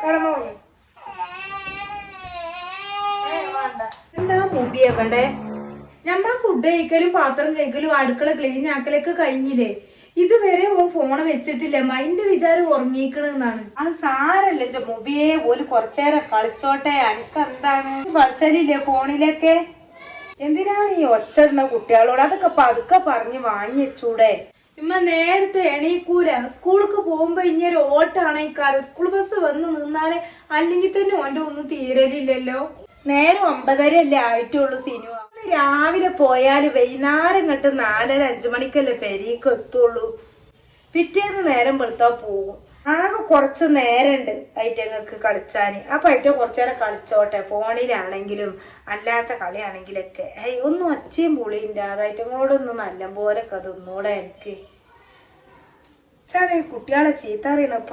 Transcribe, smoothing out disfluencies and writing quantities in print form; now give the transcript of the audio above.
കിടന്നോളൂ. എന്താ മുബി എവിടെ? ഞമ്മളെ ഫുഡ് കഴിക്കലും പാത്രം കഴിക്കലും അടുക്കള ക്ലീൻ ആക്കലൊക്കെ കഴിഞ്ഞില്ലേ? ഇതുവരെ ഓൻ ഫോണ് വെച്ചിട്ടില്ല. മൈൻഡ് വിചാരം ഉറങ്ങിക്കണെന്നാണ്. അത് സാരല്ല മുബിയെ, ഒരു കുറച്ചേരം കളിച്ചോട്ടെ. അനക്കെന്താണ് കളിച്ചാലില്ലേ ഫോണിലൊക്കെ? എന്തിനാണ് ഈ ഒച്ചടുന്ന കുട്ടികളോട്? അതൊക്കെ പതുക്കെ പറഞ്ഞ് വാങ്ങി വെച്ചൂടെ? ഇമ്മ നേരത്തെ എണീക്കൂല. സ്കൂൾക്ക് പോകുമ്പോ ഇങ്ങനെ ഓട്ടാണ് ഈ കാര്യം. സ്കൂൾ ബസ് വന്ന് നിന്നാല് അല്ലെങ്കിൽ തന്നെ ഓന്റെ ഒന്നും തീരലില്ലല്ലോ. നേരം 9:30 അല്ലേ ആയിട്ടുള്ളൂ. സിനിമ രാവിലെ പോയാല് വൈകുന്നേരം ഇങ്ങോട്ട് 4:30-5 മണിക്കല്ലേ പെരീക്ക് എത്തുള്ളൂ. പിറ്റേന്ന് നേരം വെളുത്താ പോകും. ആകെ കുറച്ച് നേരമുണ്ട് ഐറ്റങ്ങൾക്ക് കളിച്ചാന്. അപ്പൊ ഐറ്റം കുറച്ചേരം കളിച്ചോട്ടെ, ഫോണിലാണെങ്കിലും അല്ലാത്ത കളിയാണെങ്കിലൊക്കെ. ഒന്നും ഒച്ചയും പുളിയില്ല. അതൈറ്റങ്ങളോടൊന്നും നല്ല പോലെ തിന്നൂടെ എനിക്ക്. കുട്ടികളെ ചീത്ത അറിയണപ്പ.